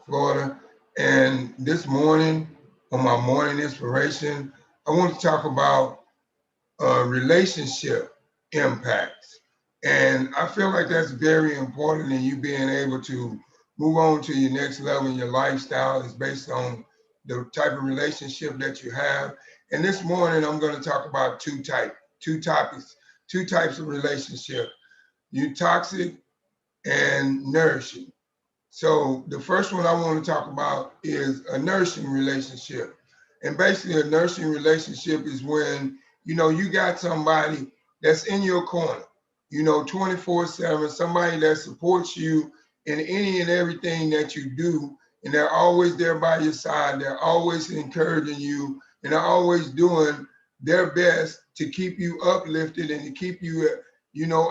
Florida. And this morning, on my morning inspiration, I want to talk about relationship impacts. And I feel like that's very important in you being able to move on to your next level in your lifestyle is based on the type of relationship that you have. And this morning I'm going to talk about two topics, two types of relationship. You toxic and nourishing. So the first one I want to talk about is a nursing relationship. And basically a nursing relationship is when, you got somebody that's in your corner, 24/7, somebody that supports you in any and everything that you do. And they're always there by your side. They're always encouraging you and they're always doing their best to keep you uplifted and to keep you,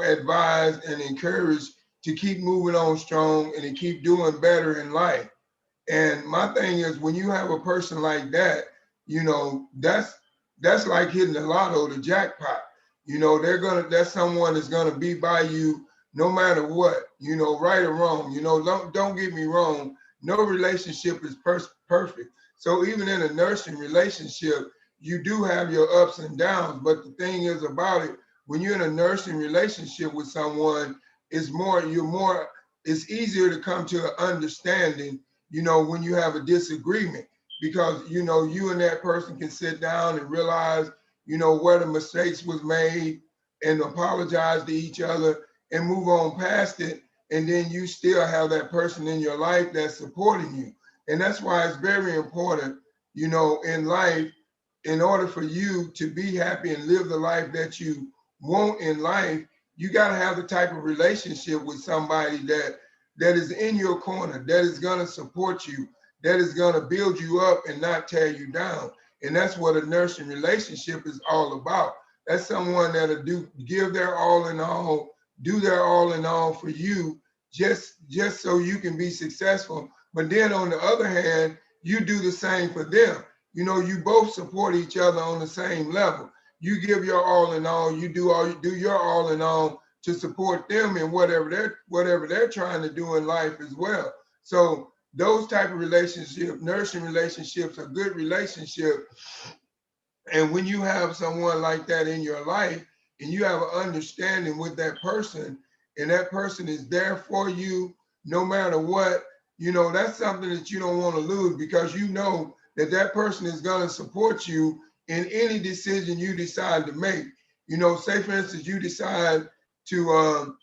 advised and encouraged to keep moving on strong and to keep doing better in life. And my thing is when you have a person like that, that's like hitting the lotto, the jackpot. That's someone that's gonna be by you no matter what, right or wrong. Don't get me wrong, no relationship is perfect. So even in a nursing relationship, you do have your ups and downs. But the thing is about it, when you're in a nursing relationship with someone, it's easier to come to an understanding, when you have a disagreement, because you and that person can sit down and realize, where the mistakes was made and apologize to each other and move on past it. And then you still have that person in your life that's supporting you. And that's why it's very important, in life, in order for you to be happy and live the life that you want in life, you got to have the type of relationship with somebody that is in your corner, that is going to support you, that is going to build you up and not tear you down. And that's what a nursing relationship is all about. That's someone that'll give their all in all, do their all in all for you, just so you can be successful. But then on the other hand, you do the same for them. You both support each other on the same level. You give your all in all, you do your all in all to support them in whatever they're trying to do in life as well. So those type of relationships, nursing relationships, are good relationships. And when you have someone like that in your life and you have an understanding with that person and that person is there for you no matter what, that's something that you don't want to lose, because that that person is going to support you in any decision you decide to make. Say for instance, you decide to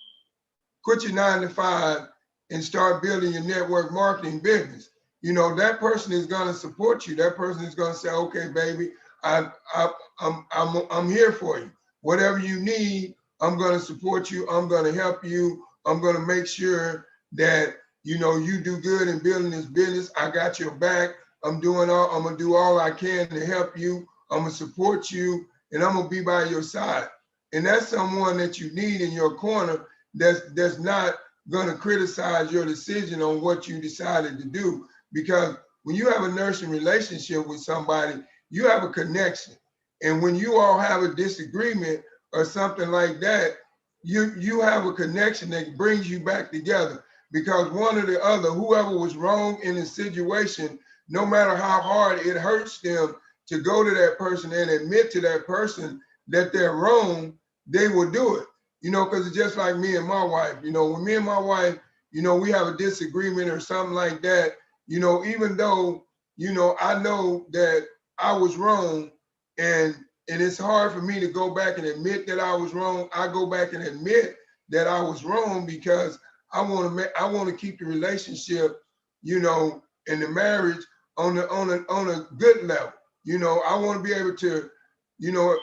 quit your 9 to 5 and start building your network marketing business. That person is going to support you. That person is going to say, okay, baby, I, I, I'm here for you. Whatever you need, I'm going to support you. I'm going to help you. I'm going to make sure that, you do good in building this business. I got your back. I'm going to do all I can to help you. I'm going to support you and I'm going to be by your side. And that's someone that you need in your corner that's not going to criticize your decision on what you decided to do. Because when you have a nursing relationship with somebody, you have a connection. And when you all have a disagreement or something like that, you have a connection that brings you back together, because one or the other, whoever was wrong in the situation, no matter how hard it hurts them to go to that person and admit to that person that they're wrong, they will do it. Because it's just like me and my wife. When me and my wife, we have a disagreement or something like that, even though, I know that I was wrong, and it's hard for me to go back and admit that I was wrong. I go back and admit that I was wrong because I want to keep the relationship, and the marriage on a good level. I want to be able to, you know,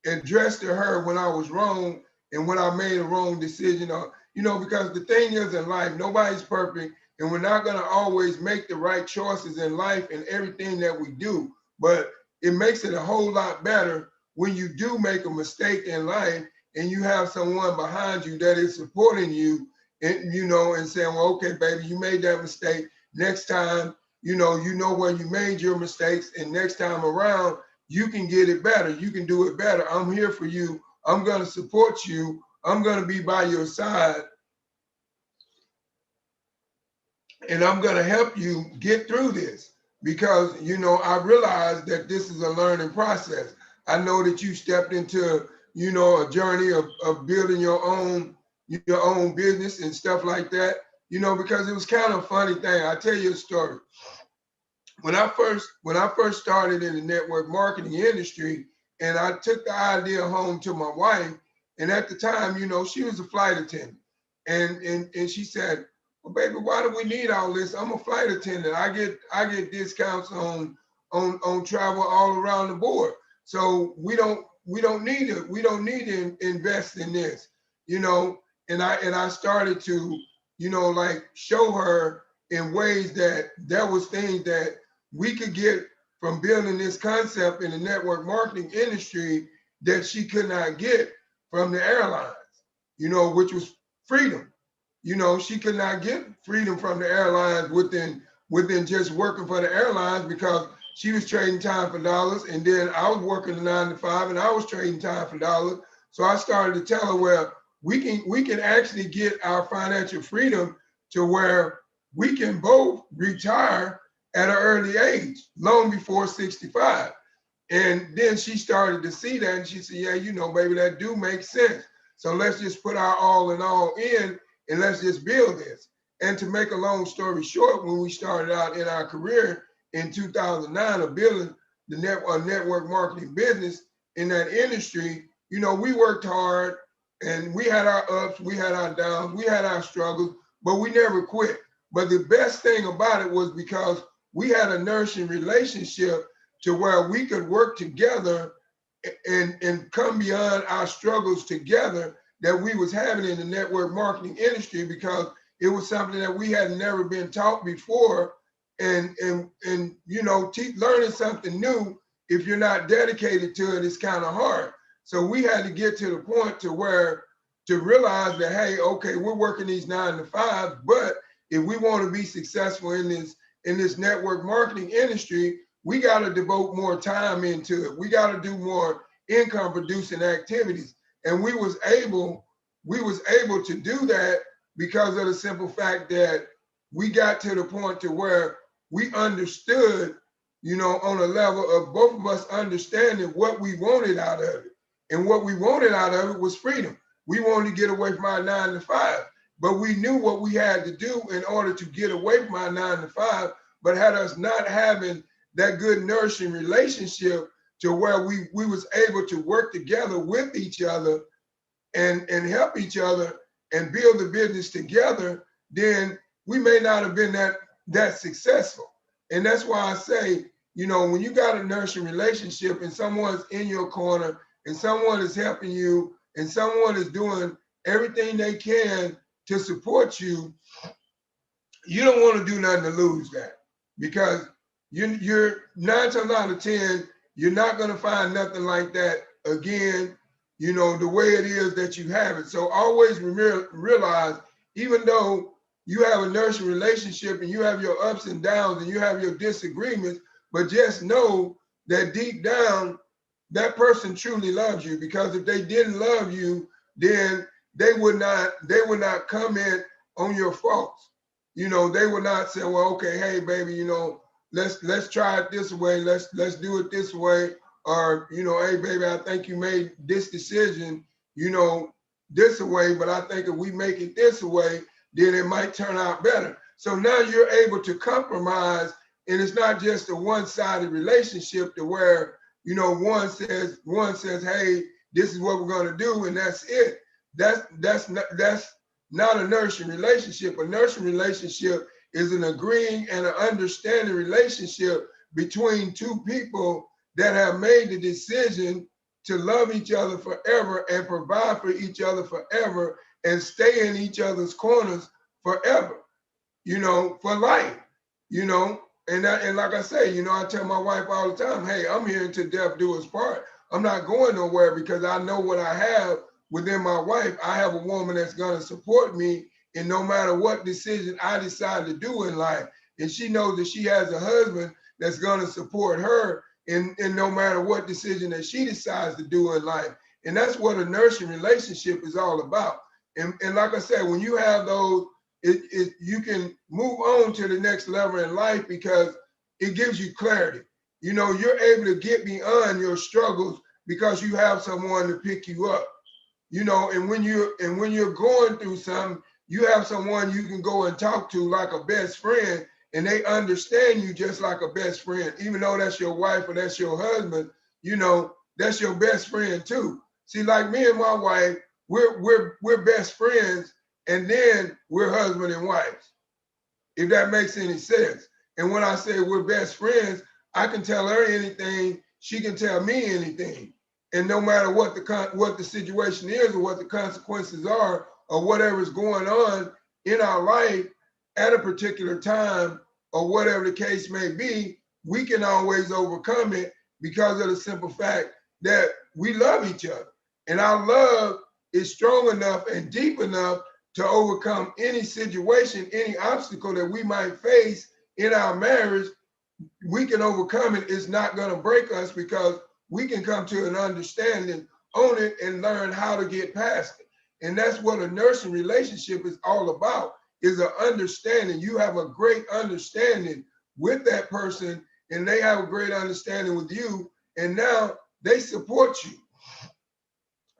address to her when I was wrong and when I made a wrong decision. Or, because the thing is in life, nobody's perfect, and we're not going to always make the right choices in life and everything that we do. But it makes it a whole lot better when you do make a mistake in life and you have someone behind you that is supporting you, and and saying, well, okay, baby, you made that mistake. Next time, where you made your mistakes, and next time around, you can get it better. You can do it better. I'm here for you. I'm going to support you. I'm going to be by your side. and I'm going to help you get through this because, you know, I realize that this is a learning process. I know that you stepped into, you know, a journey of building your own business and stuff like that, you know, because it was kind of a funny thing. I tell you a story. When I first started in the network marketing industry, and I took the idea home to my wife, and at the time, you know, she was a flight attendant, and she said, "Well, baby, why do we need all this? I'm a flight attendant. I get discounts on travel all around the board. So we don't need to invest in this, you know." And I started to, you know, like show her in ways that there was things that we could get from building this concept in the network marketing industry that she could not get from the airlines, you know, which was freedom. You know, she could not get freedom from the airlines within just working for the airlines because she was trading time for dollars, and then I was working a 9 to 5, and I was trading time for dollars. So I started to tell her, well, we can actually get our financial freedom to where we can both retire at an early age, long before 65. And then she started to see that, and she said, "Yeah, you know, baby, that do make sense. So let's just put our all in all in, and let's just build this." And to make a long story short, when we started out in our career in 2009 of building a network marketing business in that industry, you know, we worked hard, and we had our ups, we had our downs, we had our struggles, but we never quit. But the best thing about it was because we had a nourishing relationship to where we could work together and come beyond our struggles together that we was having in the network marketing industry, because it was something that we had never been taught before. And you know, learning something new, if you're not dedicated to it, it's kind of hard. So we had to get to the point to where to realize that, hey, okay, we're working these 9 to 5, but if we want to be successful in this network marketing industry, we got to devote more time into it. We got to do more income producing activities. And we was able to do that because of the simple fact that we got to the point to where we understood, you know, on a level of both of us understanding what we wanted out of it. And what we wanted out of it was freedom. We wanted to get away from our 9 to 5, but we knew what we had to do in order to get away from our 9 to 5. But had us not having that good nourishing relationship to where we was able to work together with each other and help each other and build the business together, then we may not have been that successful. And that's why I say, you know, when you got a nourishing relationship and someone's in your corner and someone is helping you and someone is doing everything they can to support you, you don't want to do nothing to lose that, because you're 9 times out of 10, you're not going to find nothing like that again, you know, the way it is that you have it. So always realize, even though you have a nurturing relationship and you have your ups and downs and you have your disagreements, but just know that deep down, that person truly loves you, because if they didn't love you, then they would not comment on your faults. You know, they would not say, well, okay, hey baby, you know, let's try it this way, let's do it this way. Or, you know, hey baby, I think you made this decision, you know, this way, but I think if we make it this way, then it might turn out better. So now you're able to compromise, and it's not just a one-sided relationship to where, you know, one says, hey, this is what we're going to do, and that's it. That's not a nurturing relationship. A nurturing relationship is an agreeing and an understanding relationship between two people that have made the decision to love each other forever and provide for each other forever and stay in each other's corners forever, you know, for life, you know. And like I say, you know, I tell my wife all the time, hey, I'm here until death do us part. I'm not going nowhere, because I know what I have within my wife. I have a woman that's going to support me in no matter what decision I decide to do in life. And she knows that she has a husband that's going to support her in no matter what decision that she decides to do in life. And that's what a nurturing relationship is all about. And like I said, when you have you can move on to the next level in life because it gives you clarity. You know, you're able to get beyond your struggles because you have someone to pick you up. You know, and when you're going through something, you have someone you can go and talk to like a best friend, and they understand you just like a best friend. Even though that's your wife or that's your husband, you know, that's your best friend too. See, like me and my wife, we're best friends, and then we're husband and wife, if that makes any sense. And when I say we're best friends, I can tell her anything, she can tell me anything. And no matter what the situation is or what the consequences are or whatever's going on in our life at a particular time or whatever the case may be, we can always overcome it because of the simple fact that we love each other. And our love is strong enough and deep enough to overcome any situation, any obstacle that we might face in our marriage. We can overcome it. It's not going to break us because we can come to an understanding on it and learn how to get past it. And that's what a nursing relationship is all about, is an understanding. You have a great understanding with that person, and they have a great understanding with you. And now they support you,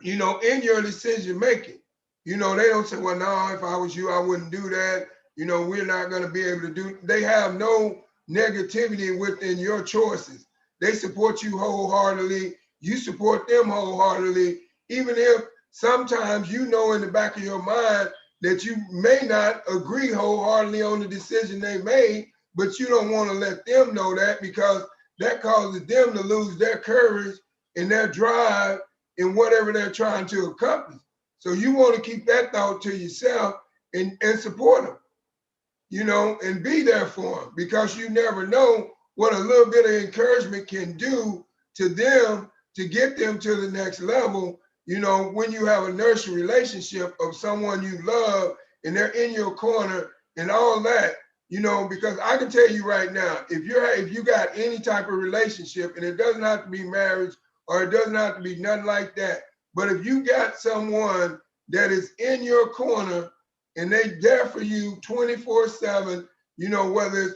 you know, in your decision making. You know, they don't say, well, no, if I was you, I wouldn't do that. You know, we're not going to be able to do. They have no negativity within your choices. They support you wholeheartedly. You support them wholeheartedly, even if sometimes you know in the back of your mind that you may not agree wholeheartedly on the decision they made, but you don't want to let them know that because that causes them to lose their courage and their drive in whatever they're trying to accomplish. So you want to keep that thought to yourself and support them, you know, and be there for them, because you never know what a little bit of encouragement can do to them to get them to the next level. You know, when you have a nursing relationship of someone you love and they're in your corner and all that, you know, because I can tell you right now, if you got any type of relationship, and it doesn't have to be marriage or it doesn't have to be nothing like that, but if you got someone that is in your corner and they there for you 24/7, you know, whether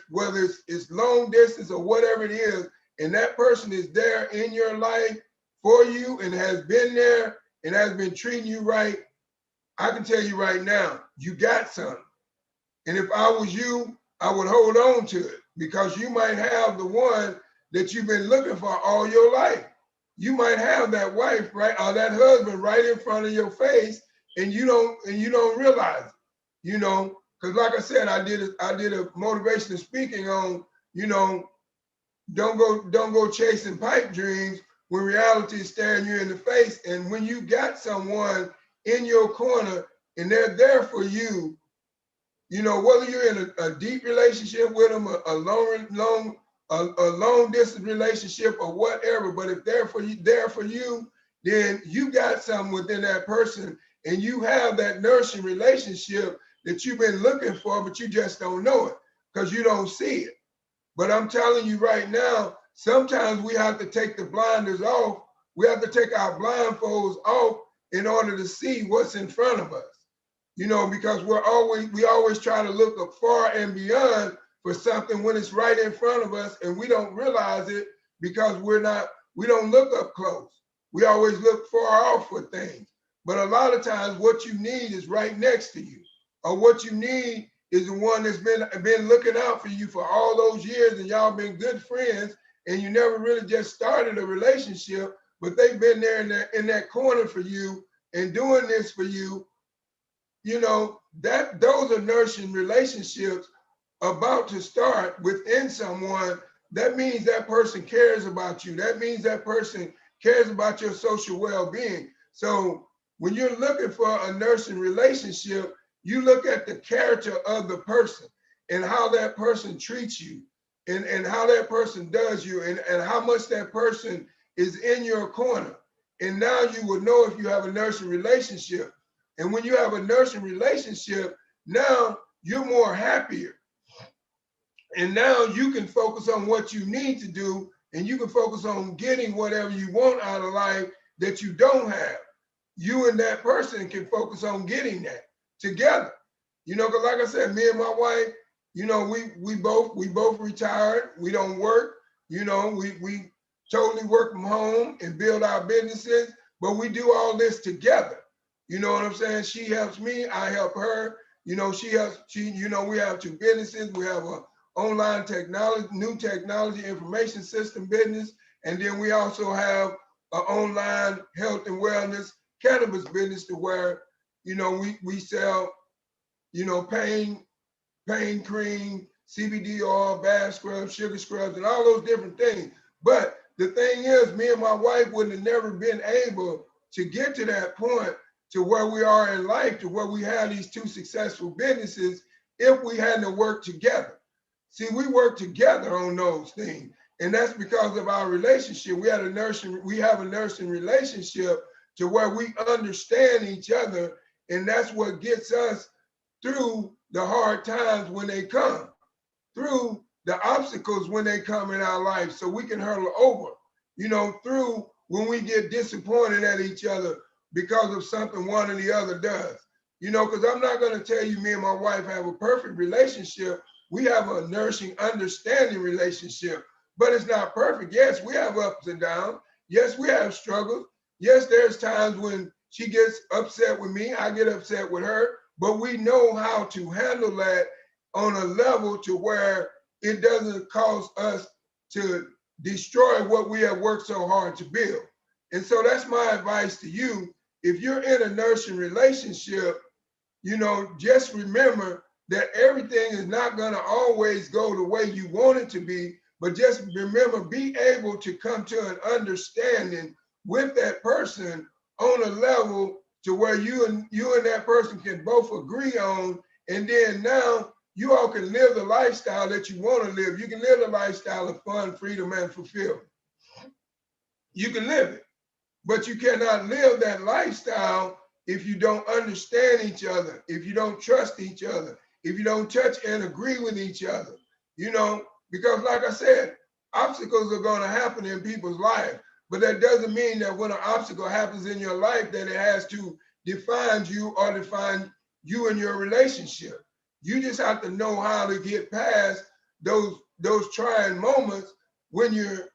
it's long distance or whatever it is, and that person is there in your life for you and has been there and has been treating you right, I can tell you right now, you got something. And if I was you, I would hold on to it, because you might have the one that you've been looking for all your life. You might have that wife, right, or that husband right in front of your face, and you don't realize it, you know, because like I said, I did a motivational speaking on, you know, don't go chasing pipe dreams when reality is staring you in the face. And when you got someone in your corner and they're there for you, you know, whether you're in a deep relationship with them, a long distance relationship or whatever, but if they're there for you, then you got something within that person, and you have that nursing relationship that you've been looking for, but you just don't know it because you don't see it. But I'm telling you right now, sometimes we have to take the blinders off. We have to take our blindfolds off in order to see what's in front of us. You know, because we always try to look up far and beyond for something when it's right in front of us, and we don't realize it because we don't look up close. We always look far off for things. But a lot of times what you need is right next to you, or what you need is the one that's been looking out for you for all those years, and y'all been good friends, and you never really just started a relationship, but they've been there in that corner for you and doing this for you. You know, that those are nursing relationships about to start within someone. That means that person cares about you. That means that person cares about your social well-being. So when you're looking for a nursing relationship, you look at the character of the person and how that person treats you, and how that person does you, and how much that person is in your corner. And now you will know if you have a nursing relationship. And when you have a nursing relationship, now you're more happier. And now you can focus on what you need to do, and you can focus on getting whatever you want out of life that you don't have. You and that person can focus on getting that together. You know, because like I said, me and my wife, you know, we both retired. We don't work. You know, we totally work from home and build our businesses, but we do all this together. You know what I'm saying? She helps me, I help her. You know, you know, we have two businesses. We have a online technology, new technology information system business, and then we also have an online health and wellness cannabis business to where, you know, we sell, you know, pain cream, CBD oil, bath scrubs, sugar scrubs, and all those different things. But the thing is, me and my wife would have never been able to get to that point to where we are in life, to where we have these two successful businesses if we hadn't worked together. See, we work together on those things. And that's because of our relationship. We have a nursing relationship to where we understand each other. And that's what gets us through the hard times when they come, through the obstacles when they come in our life, so we can hurdle over, you know, through when we get disappointed at each other because of something one or the other does. You know, because I'm not going to tell you me and my wife have a perfect relationship. We have a nourishing, understanding relationship, but it's not perfect. Yes, we have ups and downs. Yes, we have struggles. Yes, there's times when she gets upset with me, I get upset with her, but we know how to handle that on a level to where it doesn't cause us to destroy what we have worked so hard to build. And so that's my advice to you. If you're in a nursing relationship, you know, just remember that everything is not going to always go the way you want it to be, but just remember, be able to come to an understanding with that person on a level to where you and that person can both agree on, and then now you all can live the lifestyle that you want to live. You can live the lifestyle of fun, freedom, and fulfillment. You can live it, but you cannot live that lifestyle if you don't understand each other, if you don't trust each other, if you don't touch and agree with each other, you know, because like I said, obstacles are going to happen in people's lives, but that doesn't mean that when an obstacle happens in your life that it has to define you or define you and your relationship. You just have to know how to get past those trying moments when you're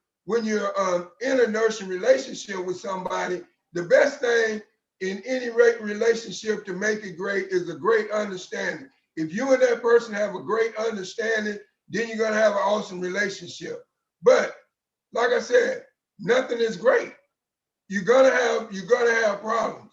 in a nursing relationship with somebody. The best thing in any relationship to make it great is a great understanding. If you and that person have a great understanding, then you're going to have an awesome relationship. But like I said, nothing is great. You're going to have problems.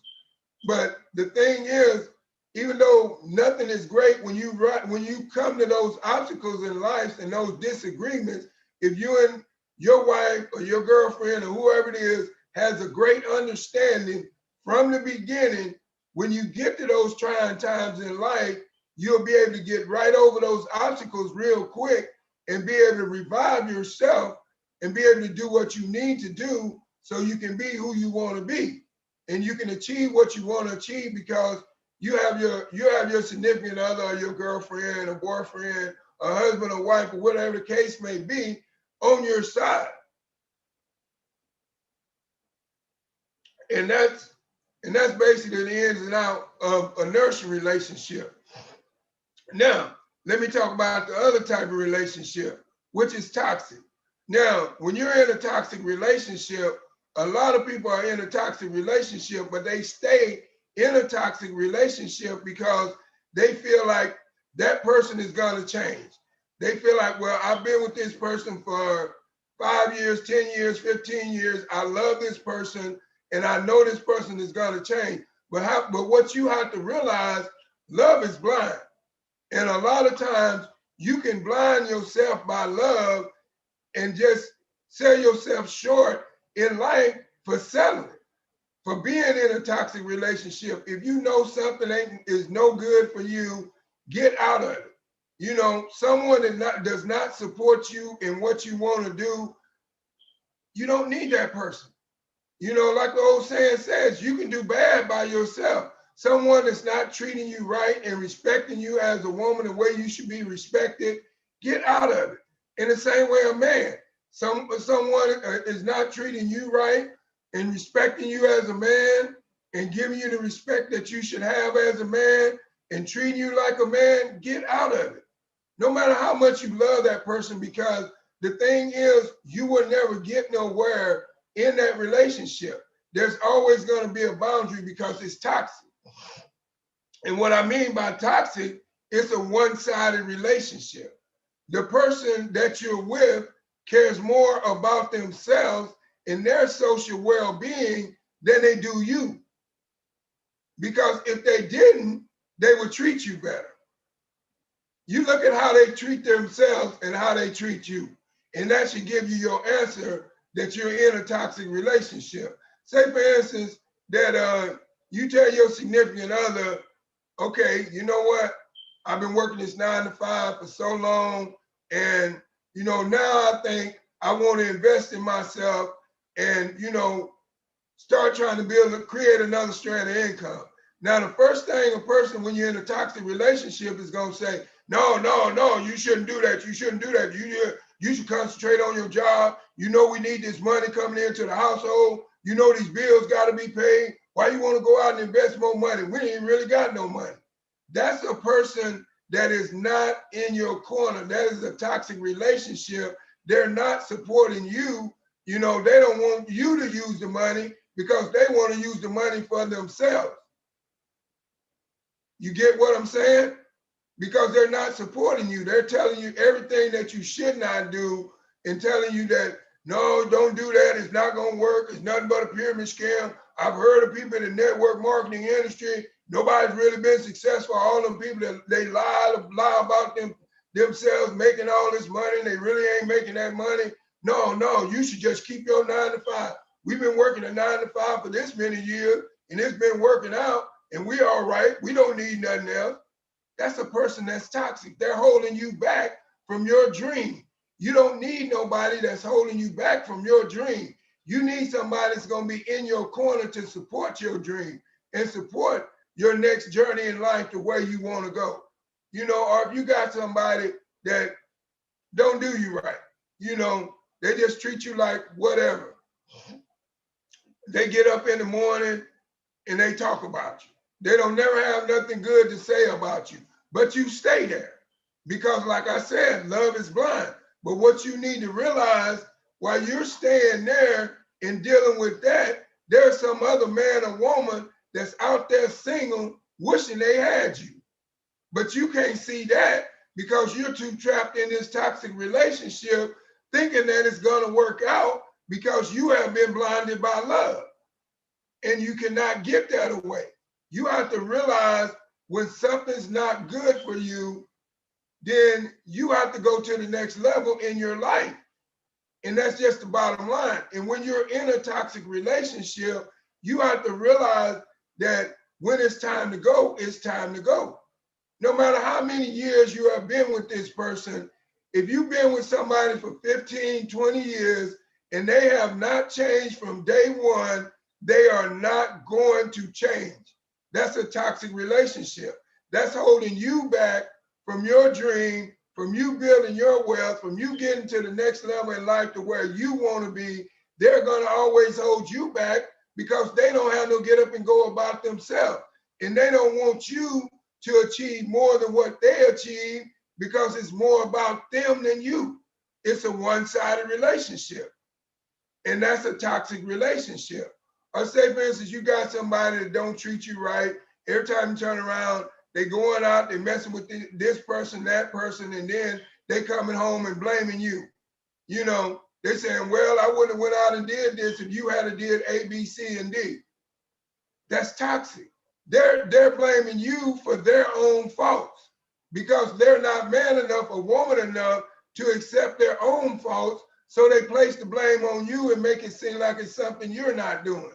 But the thing is, even though nothing is great, when you come to those obstacles in life and those disagreements, if you and your wife or your girlfriend or whoever it is has a great understanding from the beginning, when you get to those trying times in life, you'll be able to get right over those obstacles real quick and be able to revive yourself and be able to do what you need to do so you can be who you want to be. And you can achieve what you want to achieve because you have your significant other or your girlfriend or boyfriend or husband or wife or whatever the case may be on your side. And that's basically the ins and out of a nursing relationship. Now, let me talk about the other type of relationship, which is toxic. Now, when you're in a toxic relationship, a lot of people are in a toxic relationship, but they stay in a toxic relationship because they feel like that person is going to change. They feel like, well, I've been with this person for 5 years, 10 years, 15 years. I love this person and I know this person is going to change. But what you have to realize, love is blind. And a lot of times you can blind yourself by love and just sell yourself short in life for settling, for being in a toxic relationship. If you know something is no good for you, get out of it. You know, someone that does not support you in what you want to do, you don't need that person. You know, like the old saying says, you can do bad by yourself. Someone that's not treating you right and respecting you as a woman the way you should be respected, get out of it. In the same way, a man, someone is not treating you right and respecting you as a man and giving you the respect that you should have as a man, and treating you like a man, get out of it. No matter how much you love that person, because the thing is, you will never get nowhere in that relationship. There's always going to be a boundary because it's toxic. And what I mean by toxic, it's a one-sided relationship. The person that you're with cares more about themselves and their social well-being than they do you. Because if they didn't, they would treat you better. You look at how they treat themselves and how they treat you. And that should give you your answer that you're in a toxic relationship. Say, for instance, that you tell your significant other, okay, you know what? I've been working this 9 to 5 for so long. And, now I think I want to invest in myself and, start trying to create another strand of income. Now, the first thing a person, when you're in a toxic relationship, is going to say, no, you shouldn't do that. You shouldn't do that. You should concentrate on your job. We need this money coming into the household. These bills got to be paid. Why you want to go out and invest more money? We ain't really got no money. That's a person that is not in your corner. That is a toxic relationship. They're not supporting you. They don't want you to use the money because they want to use the money for themselves. You get what I'm saying? Because they're not supporting you. They're telling you everything that you should not do and telling you that, no, don't do that. It's not going to work. It's nothing but a pyramid scam. I've heard of people in the network marketing industry. Nobody's really been successful. All them people that they lie about themselves making all this money. They really ain't making that money. No, you should just keep your 9 to 5. We've been working a 9 to 5 for this many years, and it's been working out, and we all right. We don't need nothing else. That's a person that's toxic. They're holding you back from your dream. You don't need nobody that's holding you back from your dream. You need somebody that's going to be in your corner to support your dream and support your next journey in life to where you want to go. Or if you got somebody that don't do you right, they just treat you like whatever. They get up in the morning and they talk about you. They don't never have nothing good to say about you, but you stay there because, like I said, love is blind. But what you need to realize while you're staying there and dealing with that, there's some other man or woman that's out there single wishing they had you. But you can't see that because you're too trapped in this toxic relationship thinking that it's going to work out because you have been blinded by love. And you cannot get that away. You have to realize when something's not good for you, then you have to go to the next level in your life. And that's just the bottom line. And when you're in a toxic relationship, you have to realize that when it's time to go, it's time to go. No matter how many years you have been with this person, if you've been with somebody for 15, 20 years, and they have not changed from day one, they are not going to change. That's a toxic relationship. That's holding you back from your dream, from you building your wealth, from you getting to the next level in life to where you want to be. They're going to always hold you back because they don't have no get up and go about themselves. And they don't want you to achieve more than what they achieve because it's more about them than you. It's a one-sided relationship. And that's a toxic relationship. Or say, for instance, you got somebody that don't treat you right. Every time you turn around, they going out, they messing with this person, that person, and then they coming home and blaming you. They saying, well, I wouldn't have went out and did this if you had did A, B, C, and D. That's toxic. They're blaming you for their own faults because they're not man enough or woman enough to accept their own faults. So they place the blame on you and make it seem like it's something you're not doing.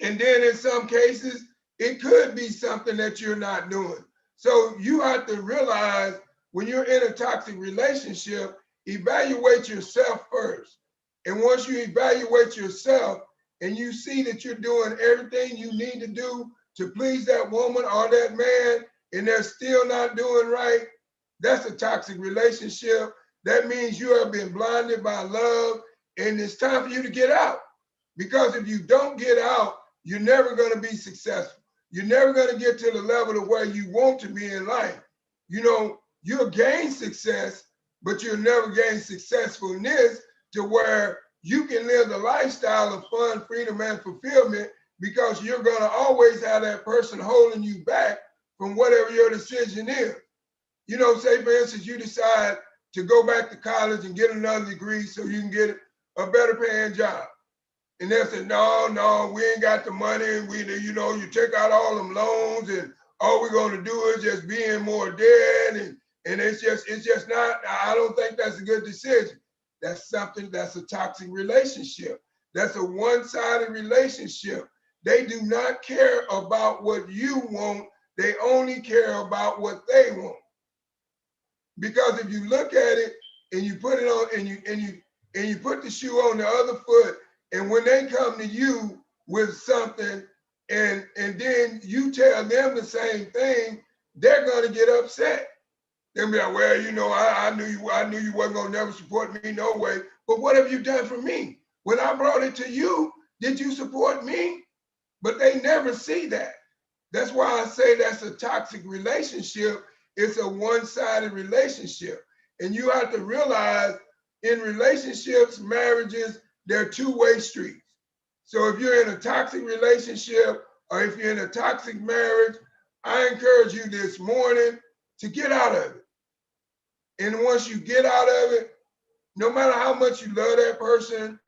And then in some cases, it could be something that you're not doing. So you have to realize when you're in a toxic relationship, evaluate yourself first. And once you evaluate yourself and you see that you're doing everything you need to do to please that woman or that man, and they're still not doing right, that's a toxic relationship. That means you have been blinded by love, and it's time for you to get out. Because if you don't get out, you're never going to be successful. you're never going to get to the level of where you want to be in life. You know, you'll gain success, but you'll never gain successfulness to where you can live the lifestyle of fun, freedom, and fulfillment, because you're going to always have that person holding you back from whatever your decision is. You know, say for instance, you decide to go back to college and get another degree so you can get a better paying job. And they said, no, we ain't got the money. You know, you take out all them loans and all we're going to do is just be in more debt. And it's just not, I don't think that's a good decision. That's a toxic relationship. That's a one-sided relationship. They do not care about what you want. They only care about what they want. Because if you look at it and you put it on and you put the shoe on the other foot, and when they come to you with something and then you tell them the same thing, they're gonna get upset. They'll be like, well, you know, I knew you wasn't gonna never support me no way. But what have you done for me? When I brought it to you, did you support me? But they never see that. That's why I say that's a toxic relationship. It's a one-sided relationship. And you have to realize in relationships, marriages, they're two-way streets. So if you're in a toxic relationship or if you're in a toxic marriage, I encourage you this morning to get out of it. And once you get out of it, no matter how much you love that person,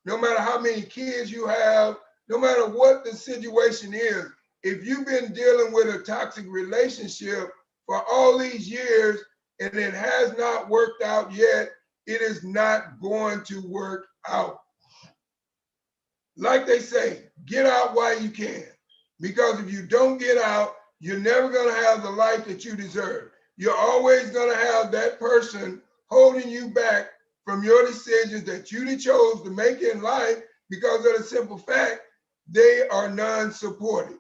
no matter how many kids you have, no matter what the situation is, if you've been dealing with a toxic relationship for all these years and it has not worked out yet, it is not going to work out. Like they say, get out while you can. Because if you don't get out, you're never going to have the life that you deserve. You're always going to have that person holding you back from your decisions that you chose to make in life, because of the simple fact they are non-supportive.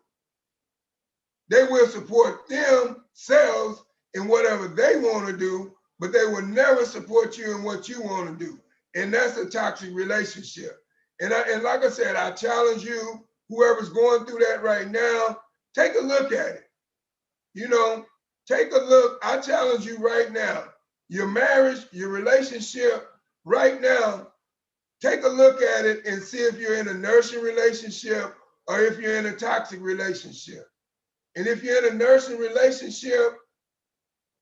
They will support themselves in whatever they want to do, but they will never support you in what you want to do. And that's a toxic relationship. And like I said, I challenge you, whoever's going through that right now, take a look at it. You know, take a look. I challenge you right now. Your marriage, your relationship, right now, take a look at it and see if you're in a nursing relationship or if you're in a toxic relationship. And if you're in a nursing relationship,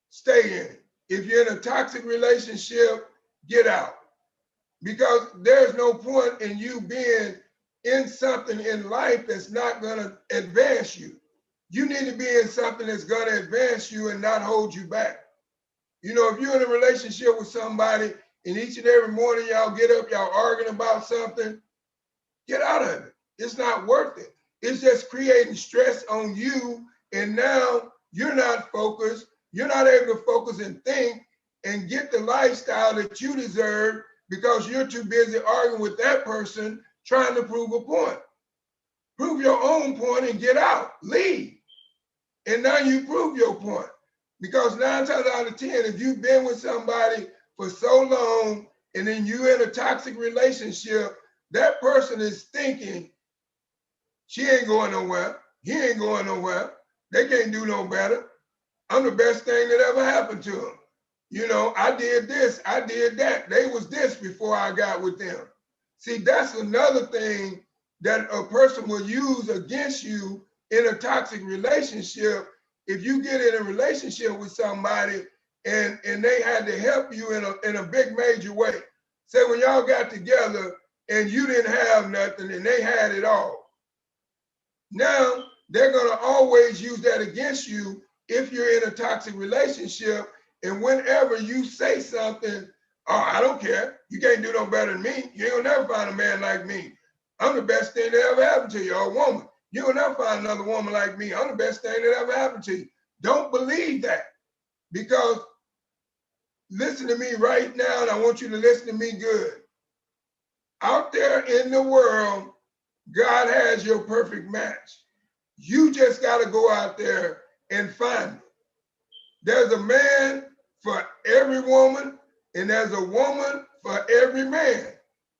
stay in it. If you're in a toxic relationship, get out. Because there's no point in you being in something in life that's not going to advance you. You need to be in something that's going to advance you and not hold you back. You know, if you're in a relationship with somebody and each and every morning y'all get up, y'all arguing about something, get out of it. It's not worth it. It's just creating stress on you. And now you're not focused. You're not able to focus and think and get the lifestyle that you deserve because you're too busy arguing with that person trying to prove a point. Prove your own point and get out. Leave. And now you prove your point. Because 9 times out of 10, if you've been with somebody for so long and then you're in a toxic relationship, that person is thinking, she ain't going nowhere. He ain't going nowhere. They can't do no better. I'm the best thing that ever happened to them. You know, I did this, I did that. They was this before I got with them. See, that's another thing that a person will use against you in a toxic relationship. If you get in a relationship with somebody and they had to help you in a big major way. Say when y'all got together and you didn't have nothing and they had it all. Now they're gonna always use that against you if you're in a toxic relationship. And whenever you say something, oh, I don't care, you can't do no better than me. You ain't gonna never find a man like me. I'm the best thing that ever happened to you, or a woman. You'll never find another woman like me. I'm the best thing that ever happened to you. Don't believe that. Because listen to me right now, and I want you to listen to me good. Out there in the world, God has your perfect match. You just got to go out there and find it. There's a man for every woman, and there's a woman for every man.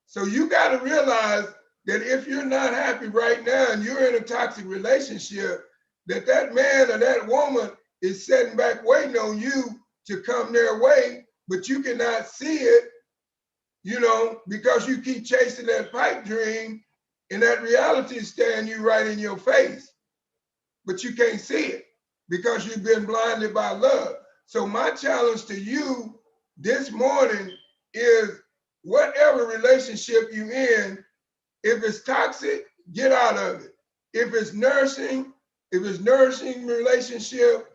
So you got to realize that if you're not happy right now and you're in a toxic relationship, that man or that woman is sitting back waiting on you to come their way, but you cannot see it, because you keep chasing that pipe dream, and that reality is staring you right in your face, but you can't see it because you've been blinded by love. So my challenge to you this morning is, whatever relationship you in, if it's toxic, get out of it. If it's nourishing relationship,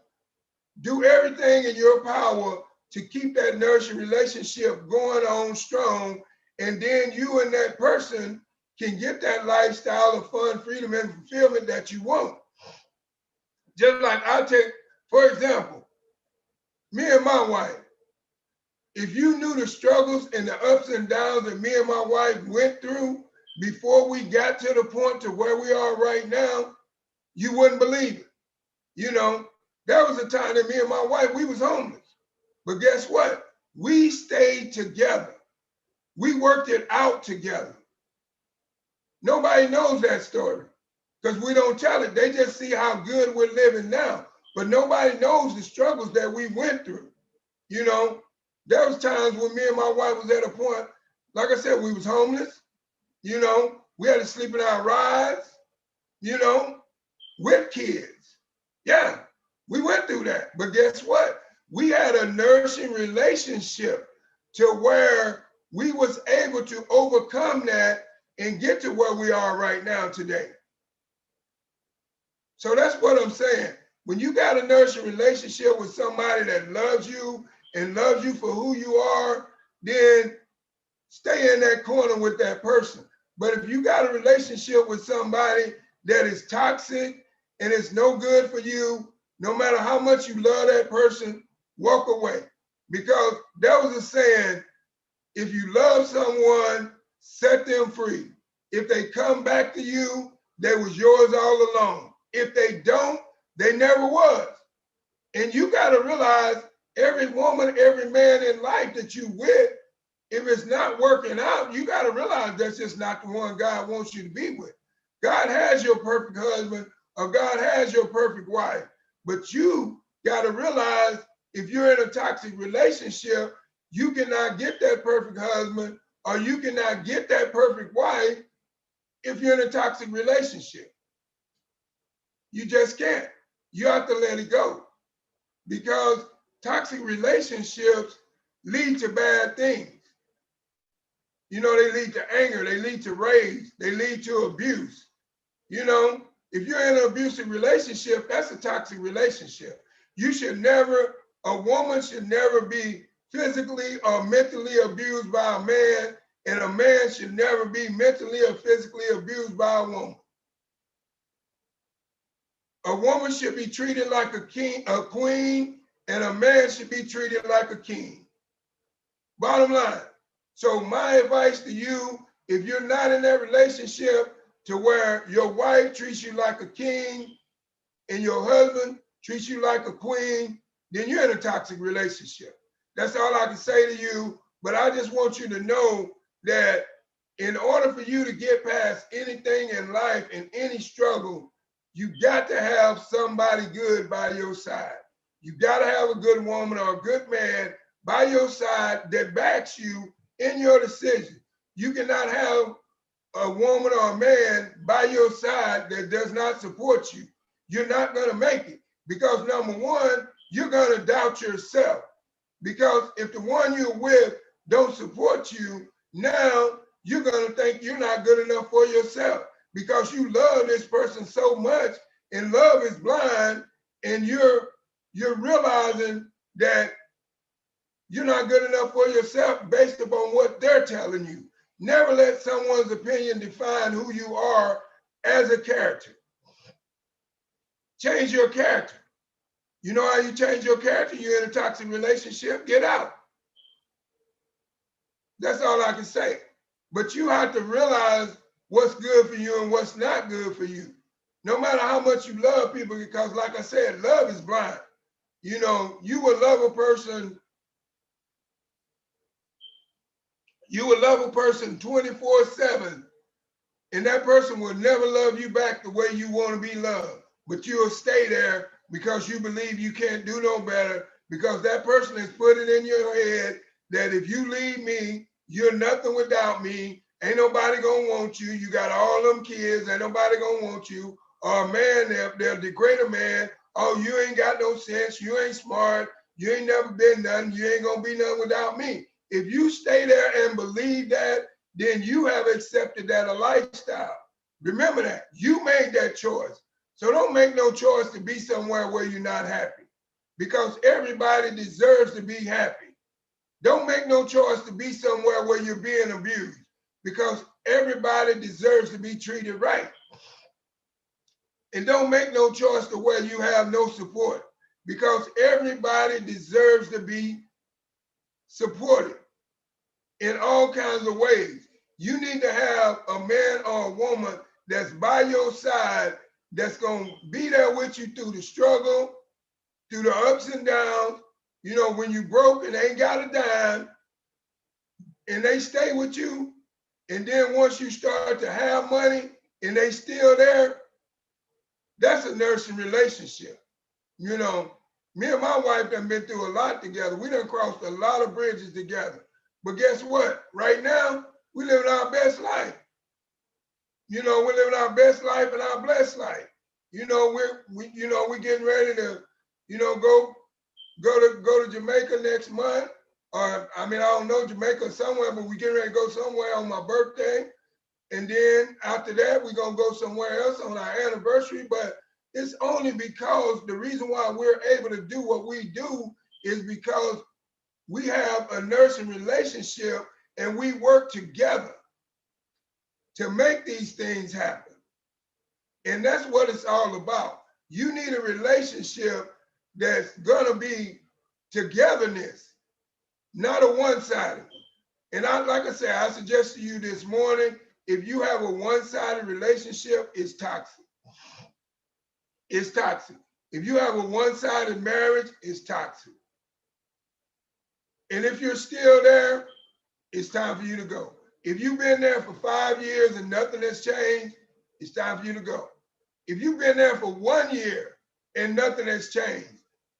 do everything in your power to keep that nourishing relationship going on strong. And then you and that person can get that lifestyle of fun, freedom, and fulfillment that you want. Just like I'll take, for example, me and my wife. If you knew the struggles and the ups and downs that me and my wife went through before we got to the point to where we are right now, you wouldn't believe it. There was a time that me and my wife, we was homeless. But guess what? We stayed together. We worked it out together. Nobody knows that story because we don't tell it. They just see how good we're living now. But nobody knows the struggles that we went through. There was times when me and my wife was at a point, like I said, we was homeless. We had to sleep in our rides, with kids. Yeah, we went through that. But guess what? We had a nourishing relationship to where we was able to overcome that and get to where we are right now today. So that's what I'm saying. When you got a nourishing relationship with somebody that loves you and loves you for who you are, then stay in that corner with that person. But if you got a relationship with somebody that is toxic and it's no good for you, no matter how much you love that person, walk away. Because there was a saying, if you love someone, set them free. If they come back to you, they was yours all along. If they don't, they never was. And you got to realize, every woman, every man in life that you with, if it's not working out, you got to realize that's just not the one God wants you to be with. God has your perfect husband, or God has your perfect wife. But you got to realize, if you're in a toxic relationship, you cannot get that perfect husband, or you cannot get that perfect wife if you're in a toxic relationship. You just can't. You have to let it go. Because toxic relationships lead to bad things. They lead to anger, they lead to rage, they lead to abuse. If you're in an abusive relationship, that's a toxic relationship. A woman should never be physically or mentally abused by a man, and a man should never be mentally or physically abused by a woman. A woman should be treated like a queen, and a man should be treated like a king. Bottom line. So my advice to you, if you're not in that relationship to where your wife treats you like a king and your husband treats you like a queen, then you're in a toxic relationship. That's all I can say to you. But I just want you to know that in order for you to get past anything in life and any struggle, you got to have somebody good by your side. You got to have a good woman or a good man by your side that backs you in your decision. You cannot have a woman or a man by your side that does not support you. You're not going to make it, because number one, you're going to doubt yourself. Because if the one you're with don't support you, now you're going to think you're not good enough for yourself, because you love this person so much, and love is blind, and you're realizing that you're not good enough for yourself based upon what they're telling you. Never let someone's opinion define who you are as a character. Change your character. You know how you change your character? You're in a toxic relationship, get out. That's all I can say. But you have to realize what's good for you and what's not good for you. No matter how much you love people, because like I said, love is blind. You will love a person. You will love a person 24/7, and that person will never love you back the way you want to be loved. but you'll stay there because you believe you can't do no better, because that person has put it in your head that if you leave me, you're nothing without me. Ain't nobody gonna want you. You got all them kids, ain't nobody gonna want you. Or a man, they'll degrade a man. Oh, you ain't got no sense, you ain't smart, you ain't never been nothing, you ain't gonna be nothing without me. If you stay there and believe that, then you have accepted that a lifestyle. Remember that. You made that choice. So don't make no choice to be somewhere where you're not happy, because everybody deserves to be happy. Don't make no choice to be somewhere where you're being abused, because everybody deserves to be treated right. And don't make no choice to where you have no support, because everybody deserves to be supported in all kinds of ways. You need to have a man or a woman that's by your side, that's going to be there with you through the struggle, through the ups and downs. You know, when you broke and ain't got a dime, and they stay with you. And then once you start to have money and they still there, that's a nursing relationship. You know, me and my wife done been through a lot together. We done crossed a lot of bridges together. But guess what? Right now, we living our best life. You know, we're living our best life and our blessed life. You know, we're getting ready to, go to Jamaica next month. Or I mean, I don't know, Jamaica somewhere, but we getting ready to go somewhere on my birthday. And then after that, we're gonna go somewhere else on our anniversary. But it's only because the reason why we're able to do what we do is because we have a nursing relationship and we work together to make these things happen. And that's what it's all about. You need a relationship that's gonna be togetherness, not a one-sided. And like I said, I suggest to you this morning, if you have a one-sided relationship, it's toxic. It's toxic. If you have a one-sided marriage, it's toxic. And if you're still there, it's time for you to go. If you've been there for 5 years and nothing has changed, it's time for you to go. If you've been there for 1 year and nothing has changed,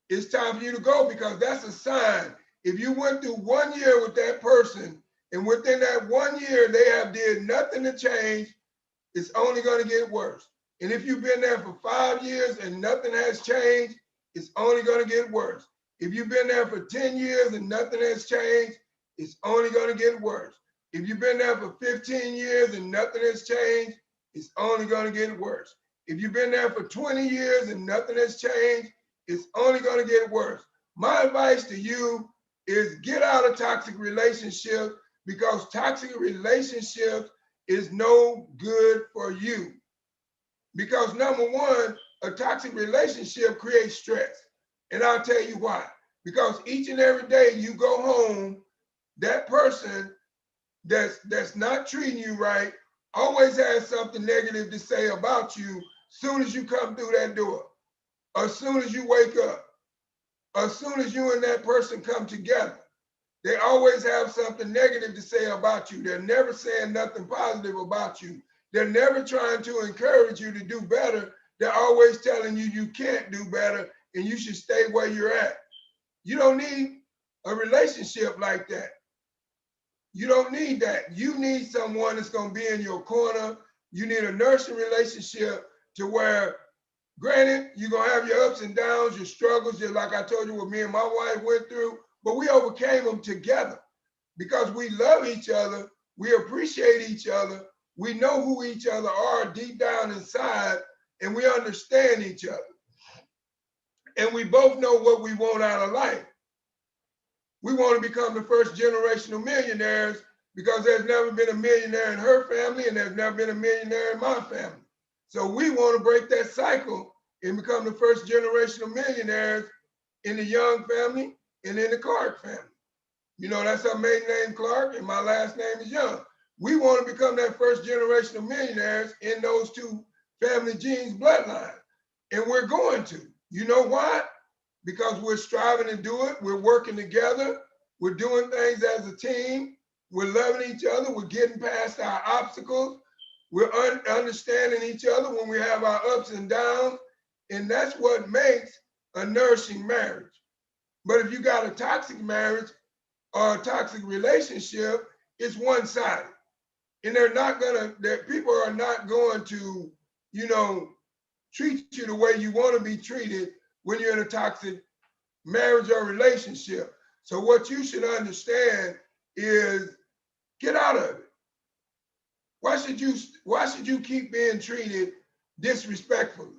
it's time for you to go, because that's a sign. If you went through 1 year with that person and within that 1 year they have did nothing to change, it's only going to get worse. And if you've been there for 5 years and nothing has changed, it's only going to get worse. If you've been there for 10 years and nothing has changed, it's only going to get worse. If you've been there for 15 years and nothing has changed, it's only going to get worse. If you've been there for 20 years and nothing has changed, it's only going to get worse. My advice to you is get out of toxic relationships, because toxic relationships is no good for you. Because number one, a toxic relationship creates stress. And I'll tell you why. Because each and every day you go home, that person that's not treating you right always has something negative to say about you soon as you come through that door, as soon as you wake up, as soon as you and that person come together. They always have something negative to say about you. They're never saying nothing positive about you. They're never trying to encourage you to do better. They're always telling you you can't do better and you should stay where you're at. You don't need a relationship like that. You don't need that. You need someone that's going to be in your corner. You need a nursing relationship to where, granted, you're going to have your ups and downs, your struggles, just like I told you what me and my wife went through, but we overcame them together because we love each other. We appreciate each other. We know who each other are deep down inside, and we understand each other. And we both know what we want out of life. We want to become the first generation of millionaires, because there's never been a millionaire in her family and there's never been a millionaire in my family. So we want to break that cycle and become the first generation of millionaires in the Young family and in the Clark family. You know, that's our maiden name, Clark, and my last name is Young. We want to become that first generation of millionaires in those two family genes bloodlines. And we're going to. You know why? Because we're striving to do it. We're working together. We're doing things as a team. We're loving each other. We're getting past our obstacles. We're understanding each other when we have our ups and downs. And that's what makes a nourishing marriage. But if you got a toxic marriage or a toxic relationship, it's one-sided. And people are not going to, treat you the way you want to be treated when you're in a toxic marriage or relationship. So what you should understand is get out of it. Why should you keep being treated disrespectfully?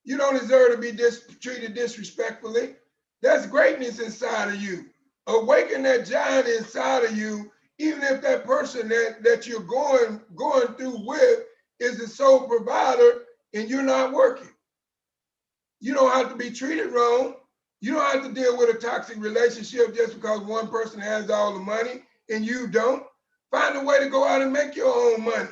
You don't deserve to be treated disrespectfully. That's greatness inside of you. Awaken that giant inside of you, even if that person that you're going through with is the sole provider and you're not working. You don't have to be treated wrong. You don't have to deal with a toxic relationship just because one person has all the money and you don't. Find a way to go out and make your own money.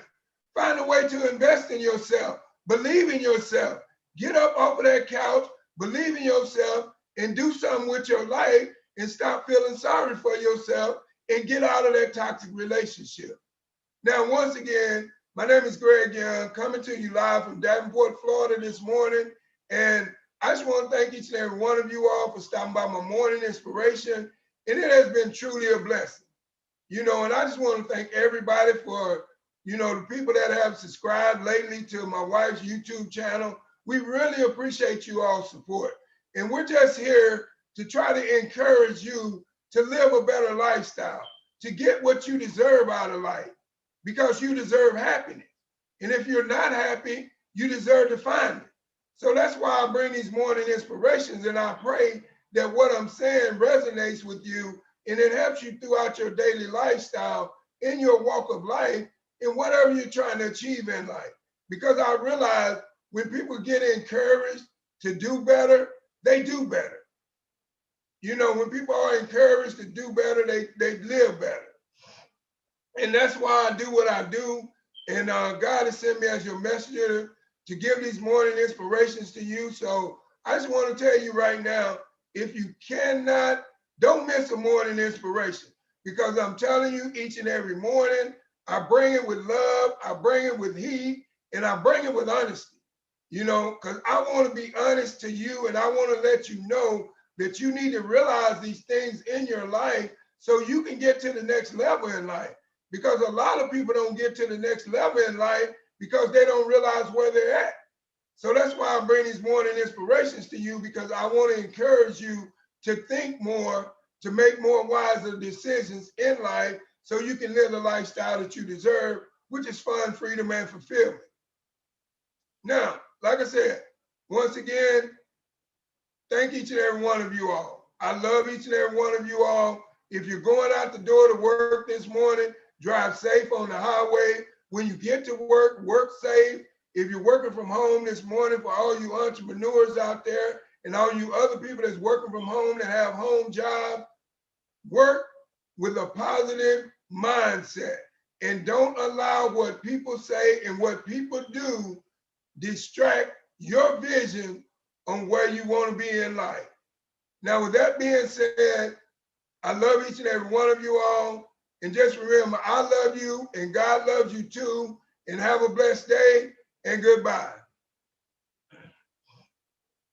Find a way to invest in yourself. Believe in yourself. Get up off of that couch, believe in yourself, and do something with your life and stop feeling sorry for yourself and get out of that toxic relationship. Now, once again, my name is Greg Young, coming to you live from Davenport, Florida this morning. And I just want to thank each and every one of you all for stopping by my morning inspiration. And it has been truly a blessing. And I just want to thank everybody for, the people that have subscribed lately to my wife's YouTube channel. We really appreciate you all's support. And we're just here to try to encourage you to live a better lifestyle, to get what you deserve out of life, because you deserve happiness. And if you're not happy, you deserve to find it. So that's why I bring these morning inspirations, and I pray that what I'm saying resonates with you and it helps you throughout your daily lifestyle, in your walk of life, in whatever you're trying to achieve in life. Because I realize when people get encouraged to do better, they do better. When people are encouraged to do better, they live better. And that's why I do what I do. And God has sent me as your messenger to give these morning inspirations to you. So I just want to tell you right now, if you cannot, don't miss a morning inspiration, because I'm telling you, each and every morning, I bring it with love, I bring it with heat, and I bring it with honesty, because I want to be honest to you, and I want to let you know that you need to realize these things in your life so you can get to the next level in life. Because a lot of people don't get to the next level in life because they don't realize where they're at. So that's why I bring these morning inspirations to you, because I want to encourage you to think more, to make more wiser decisions in life so you can live the lifestyle that you deserve, which is fun, freedom, and fulfillment. Now, like I said, once again, thank each and every one of you all. I love each and every one of you all. If you're going out the door to work this morning, drive safe on the highway. When you get to work, work safe. If you're working from home this morning, for all you entrepreneurs out there and all you other people that's working from home that have home jobs, work with a positive mindset and don't allow what people say and what people do distract your vision on where you want to be in life. Now, with that being said, I love each and every one of you all. And just remember, I love you and God loves you too. And have a blessed day and goodbye.